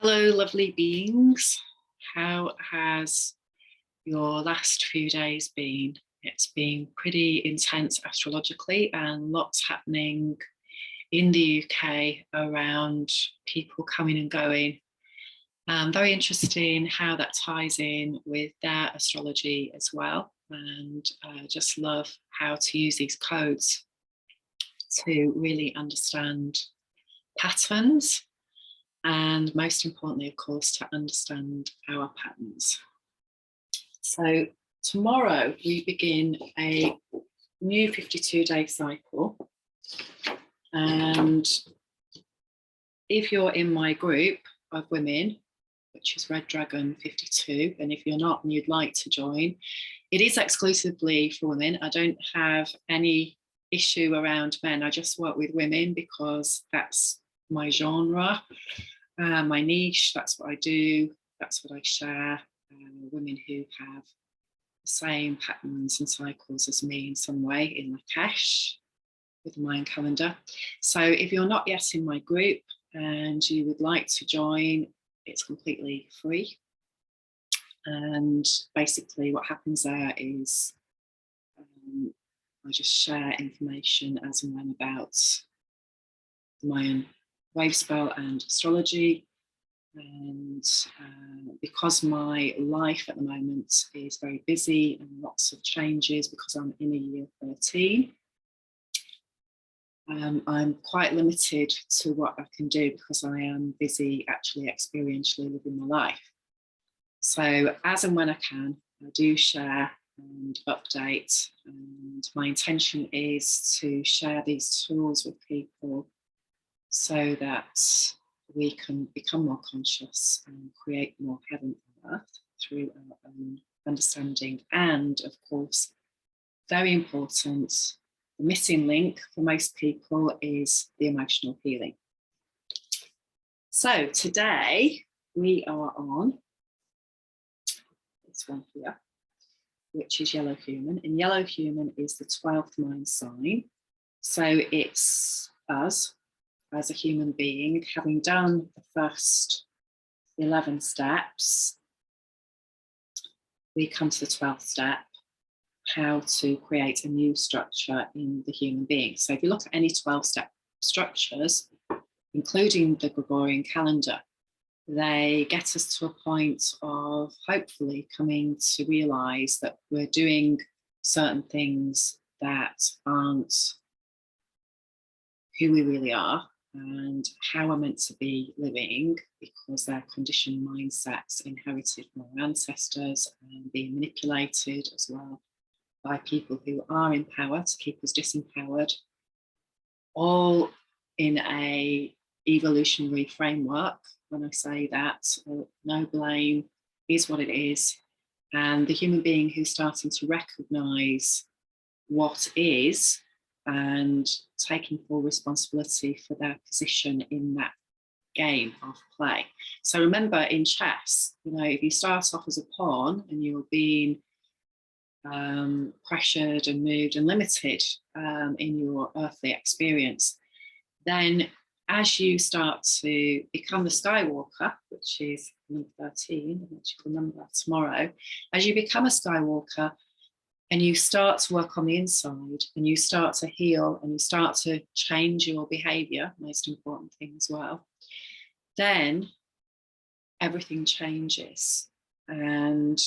Hello, lovely beings. How has your last few days been? It's been pretty intense astrologically and lots happening in the UK around people coming and going. Very interesting how that ties in with their astrology as well. And just love how to use these codes to really understand patterns. And most importantly, of course, to understand our patterns. So tomorrow we begin a new 52-day cycle. And if you're in my group of women, which is Red Dragon 52, and if you're not and you'd like to join, it is exclusively for women. I don't have any issue around men. I just work with women because that's my genre. My niche, that's what I do, that's what I share. Women who have the same patterns and cycles as me in some way in Lakesh with the Mayan calendar. So if you're not yet in my group and you would like to join, it's completely free. And basically what happens there is I just share information as and when about the Mayan wave spell and astrology. And because my life at the moment is very busy and lots of changes because I'm in a year 13, I'm quite limited to what I can do because I am busy actually experientially living my life. So as and when I can, I do share and update, and my intention is to share these tools with people so that we can become more conscious and create more heaven on earth through our own understanding. And of course, very important, the missing link for most people is the emotional healing. So today we are on this one here, which is yellow human. And yellow human is the 12th mind sign. So it's us as a human being, having done the first 11 steps, we come to the 12th step, how to create a new structure in the human being. So if you look at any 12-step structures, including the Gregorian calendar, they get us to a point of hopefully coming to realize that we're doing certain things that aren't who we really are and how we're meant to be living, because they're conditioned mindsets inherited from our ancestors and being manipulated as well by people who are in power to keep us disempowered, all in a evolutionary framework. When I say that, no blame is what it is. And the human being who's starting to recognize what is and taking full responsibility for their position in that game of play. So remember, in chess, if you start off as a pawn and you're being pressured and moved and limited in your earthly experience, then as you start to become the Skywalker, which is number 13, which you'll remember tomorrow, as you become a Skywalker, and you start to work on the inside and you start to heal and you start to change your behavior, most important thing as well, then everything changes. And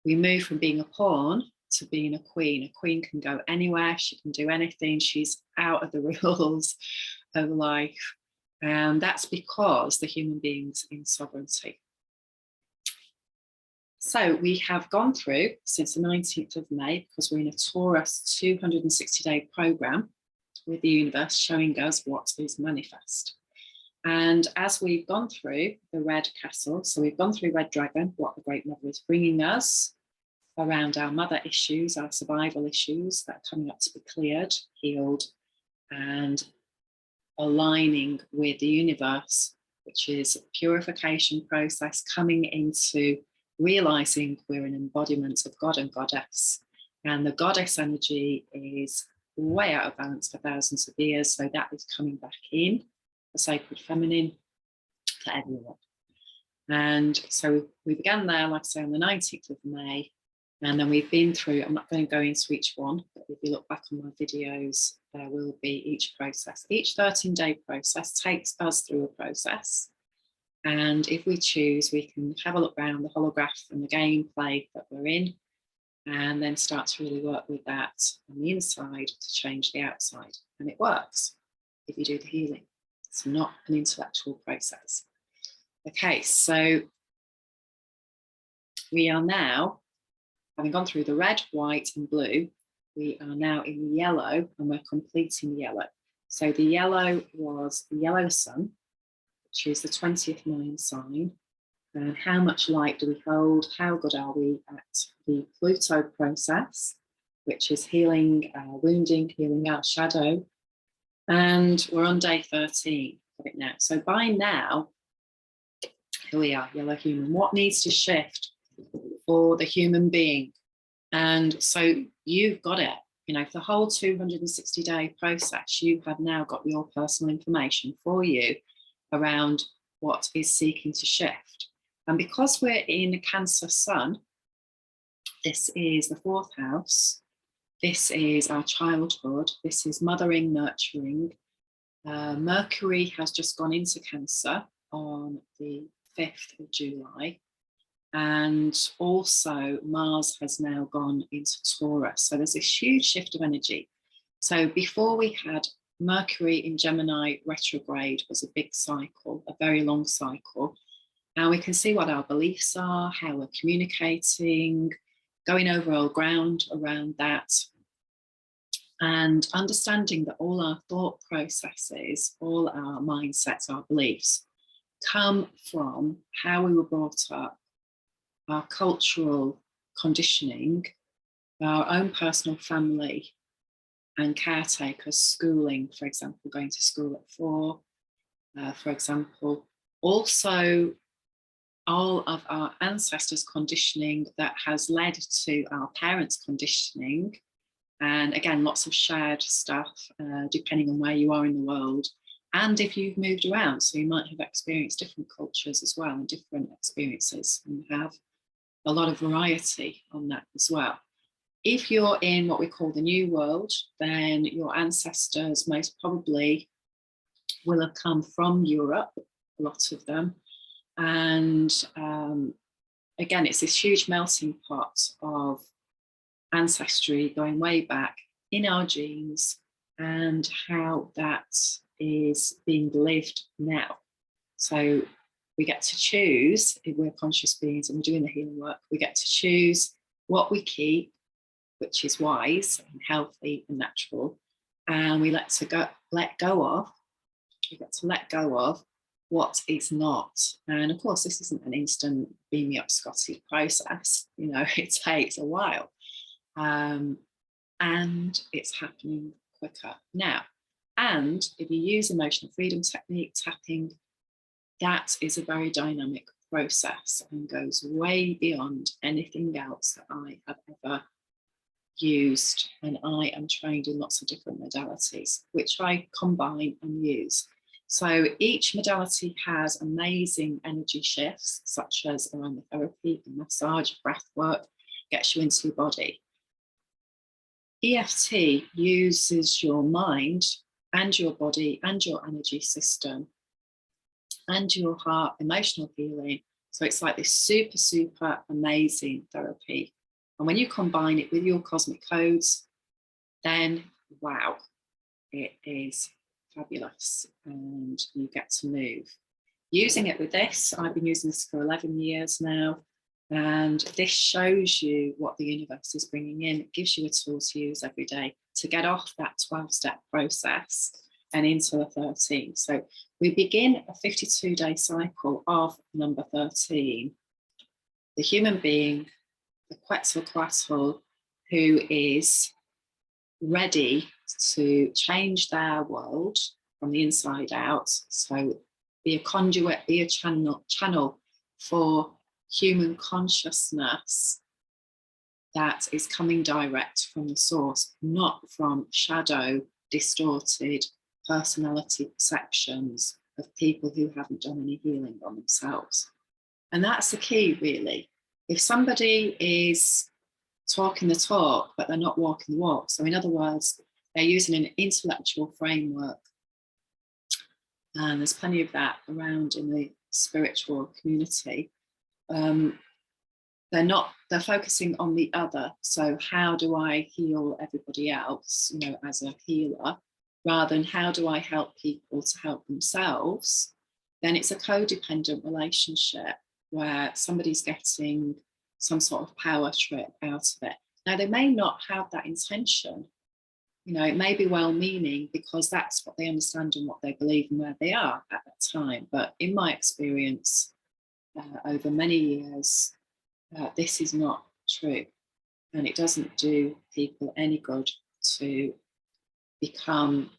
we move from being a pawn to being a queen. A queen can go anywhere, she can do anything, she's out of the rules of life. And that's because the human being's in sovereignty. So we have gone through since the 19th of May, because we're in a Taurus 260-day program with the universe showing us what is manifest. And as we've gone through the red castle, so we've gone through Red Dragon, what the Great Mother is bringing us around our mother issues, our survival issues that are coming up to be cleared, healed, and aligning with the universe, which is a purification process, coming into realizing we're an embodiment of God and Goddess. And the Goddess energy is way out of balance for thousands of years. So that is coming back in, the sacred feminine. for everyone. And so we began there, like I say, on the 19th of May. And then we've been through, I'm not going to go into each one, but if you look back on my videos, there will be each process. Each 13-day process takes us through a process. And if we choose, we can have a look around the holograph and the gameplay that we're in, and then start to really work with that on the inside to change the outside. And it works if you do the healing. It's not an intellectual process. Okay, so we are now, having gone through the red, white and blue, we are now in the yellow, and we're completing the yellow. So the yellow was the yellow sun, which is the 20th main sign. And how much light do we hold? How good are we at the Pluto process, which is healing our wounding, healing our shadow. And we're on day 13 of it now. So by now, here we are, yellow human. What needs to shift for the human being? And so you've got it, you know, for the whole 260-day process, you have now got your personal information for you around what is seeking to shift. And because we're in Cancer Sun, this is the 4th house, this is our childhood, this is mothering, nurturing. Mercury has just gone into Cancer on the 5th of July. And also Mars has now gone into Taurus. So there's this huge shift of energy. So before we had Mercury in Gemini retrograde was a big cycle, a very long cycle. Now we can see what our beliefs are, how we're communicating, going over old ground around that, and understanding that all our thought processes, all our mindsets, our beliefs come from how we were brought up, our cultural conditioning, our own personal family and caretakers, schooling, for example, going to school at 4, for example. Also, all of our ancestors' conditioning that has led to our parents' conditioning. And again, lots of shared stuff, depending on where you are in the world. And if you've moved around, so you might have experienced different cultures as well and different experiences, and have a lot of variety on that as well. If you're in what we call the New World, then your ancestors most probably will have come from Europe, a lot of them. And again, it's this huge melting pot of ancestry going way back in our genes and how that is being lived now. So we get to choose, if we're conscious beings and we're doing the healing work, we get to choose what we keep, which is wise and healthy and natural, and we let go of what is not. And of course, this isn't an instant beam me up Scotty process, you know, it takes a while, and it's happening quicker now. And if you use emotional freedom technique, tapping, that is a very dynamic process and goes way beyond anything else that I have ever used. And I am trained in lots of different modalities, which I combine and use. So each modality has amazing energy shifts, such as aromatherapy and massage, breath work, gets you into your body. EFT uses your mind and your body and your energy system and your heart, emotional healing. So it's like this super, super amazing therapy. And when you combine it with your cosmic codes, then wow, it is fabulous and you get to move. Using it with this, I've been using this for 11 years now, and this shows you what the universe is bringing in. It gives you a tool to use every day to get off that 12-step process and into the 13. So we begin a 52-day cycle of number 13. The human being, the Quetzalcoatl, who is ready to change their world from the inside out. So be a conduit, be a channel for human consciousness that is coming direct from the source, not from shadow, distorted personality perceptions of people who haven't done any healing on themselves. And that's the key, really. If somebody is talking the talk, but they're not walking the walk, so in other words, they're using an intellectual framework, and there's plenty of that around in the spiritual community, they're focusing on the other. So how do I heal everybody else, as a healer, rather than how do I help people to help themselves? Then it's a codependent relationship where somebody's getting some sort of power trip out of it. Now, they may not have that intention. It may be well-meaning because that's what they understand and what they believe and where they are at that time. But in my experience, over many years, this is not true. And it doesn't do people any good to become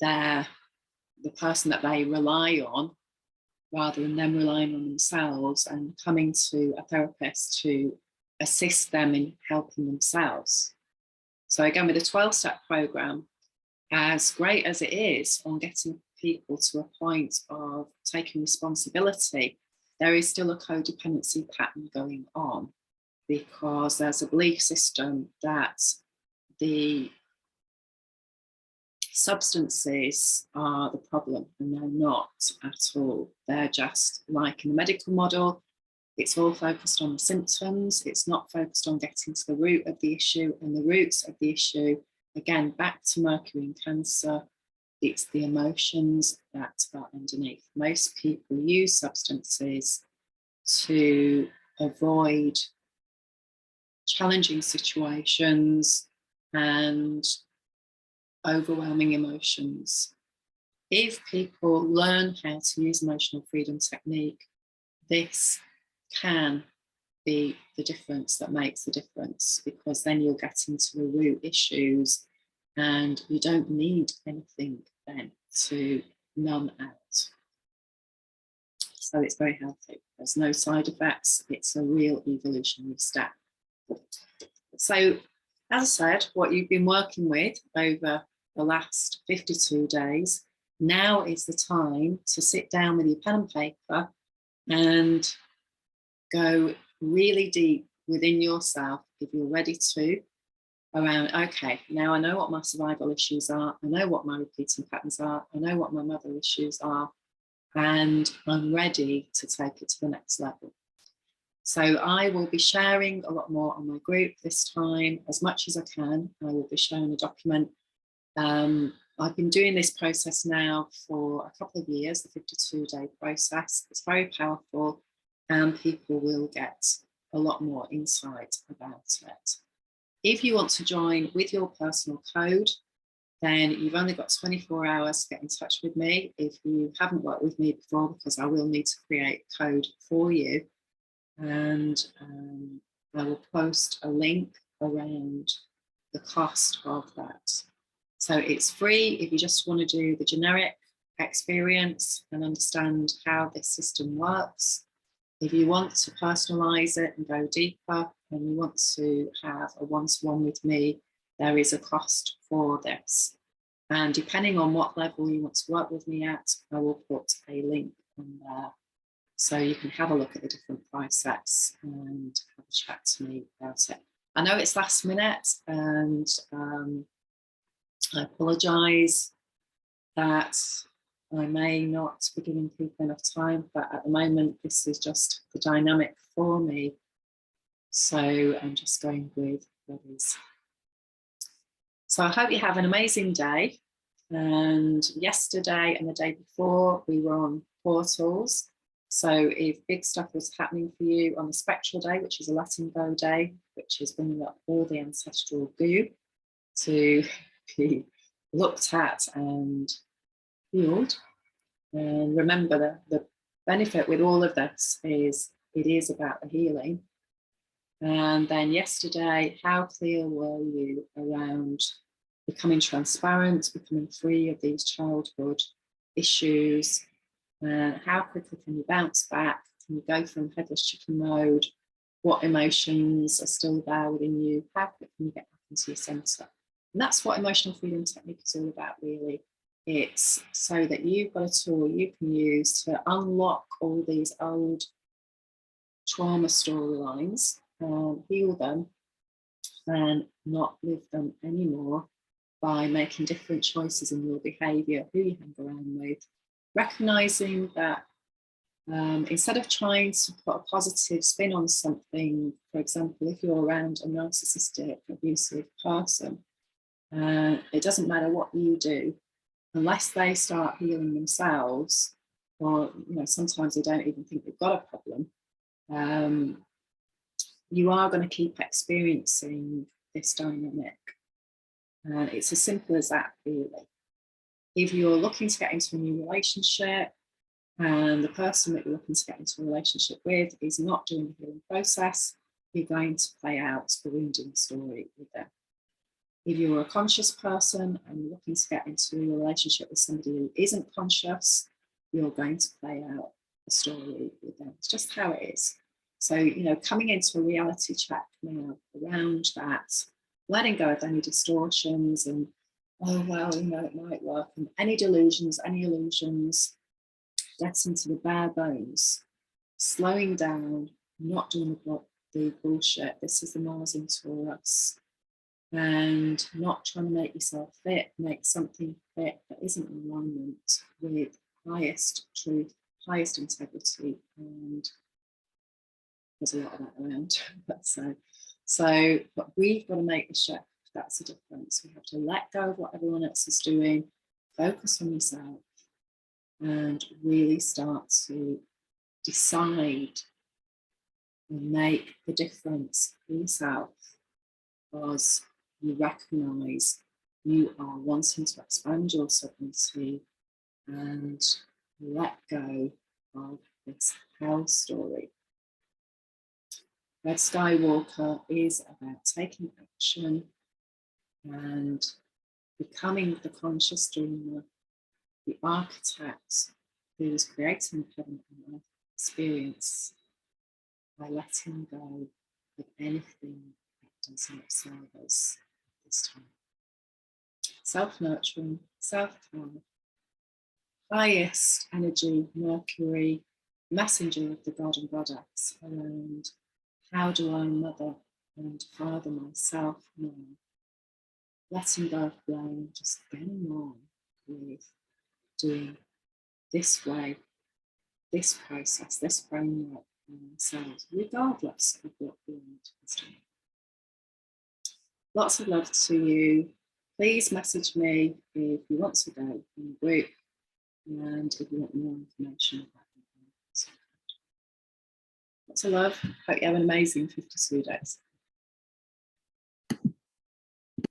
the person that they rely on, rather than them relying on themselves and coming to a therapist to assist them in helping themselves. So again, with a 12-step program, as great as it is on getting people to a point of taking responsibility, there is still a codependency pattern going on, because there's a belief system that the substances are the problem, and they're not at all. They're just like in the medical model, it's all focused on the symptoms. It's not focused on getting to the root of the issue, and the roots of the issue, again, back to Mercury and Cancer, it's the emotions that are underneath. Most people use substances to avoid challenging situations and overwhelming emotions. If people learn how to use emotional freedom technique, this can be the difference that makes the difference, because then you'll get into the root issues and you don't need anything then to numb out. So it's very healthy. There's no side effects. It's a real evolutionary step. So as I said, what you've been working with over the last 52 days, now is the time to sit down with your pen and paper and go really deep within yourself, if you're ready to, around, okay, now I know what my survival issues are, I know what my repeating patterns are, I know what my mother issues are, and I'm ready to take it to the next level. So I will be sharing a lot more on my group this time, as much as I can. I will be sharing a document. I've been doing this process now for a couple of years, the 52-day process. It's very powerful, and people will get a lot more insight about it. If you want to join with your personal code, then you've only got 24 hours to get in touch with me. If you haven't worked with me before, because I will need to create a code for you, and I will post a link around the cost of that. So it's free if you just want to do the generic experience and understand how this system works. If you want to personalize it and go deeper, and you want to have a one-to-one with me, there is a cost for this. And depending on what level you want to work with me at, I will put a link on there, so you can have a look at the different price sets and have a chat to me about it. I know it's last minute, and I apologise that I may not be giving people enough time, but at the moment, this is just the dynamic for me. So I'm just going with what is. So I hope you have an amazing day. And yesterday and the day before, we were on portals. So if big stuff was happening for you on the spectral day, which is a letting go day, which is bringing up all the ancestral goo to be looked at and healed. And remember that the benefit with all of this is it is about the healing. And then yesterday, how clear were you around becoming transparent, becoming free of these childhood issues? How quickly can you bounce back? Can you go from headless chicken mode? What emotions are still there within you? How quickly can you get back into your center? And that's what emotional freedom technique is all about, really. It's so that you've got a tool you can use to unlock all these old trauma storylines, heal them, and not live them anymore by making different choices in your behaviour, who you hang around with, recognising that instead of trying to put a positive spin on something, for example, if you're around a narcissistic, abusive person, it doesn't matter what you do, unless they start healing themselves, or sometimes they don't even think they've got a problem, you are going to keep experiencing this dynamic. It's as simple as that, really. If you're looking to get into a new relationship and the person that you're looking to get into a relationship with is not doing the healing process, you're going to play out the wounding story with them. If you're a conscious person and you're looking to get into a relationship with somebody who isn't conscious, you're going to play out a story with them. It's just how it is. So, coming into a reality check now around that, letting go of any distortions and, oh, well, it might work, and any delusions, any illusions, getting to the bare bones, slowing down, not doing the bullshit. This is the Mars in Taurus. And not trying to make yourself fit, make something fit that isn't in alignment with highest truth, highest integrity, and there's a lot of that around. But we've got to make the shift. That's the difference. We have to let go of what everyone else is doing, focus on yourself, and really start to decide and make the difference for yourself, because you recognise you are wanting to expand your sovereignty and let go of this hell story. Red Skywalker is about taking action and becoming the conscious dreamer, the architect who is creating heaven and earth experience by letting go of anything that does not serve us this time. Self-nurturing, self-care, highest energy, Mercury, messenger of the god and goddess around how do I mother and father myself now, letting go of blame, just getting on with doing this way, this process, this framework for ourselves, regardless of what we want to do. Lots of love to you. Please message me if you want to go in the group and if you want more information about it. Lots of love. Hope you have an amazing 52 days.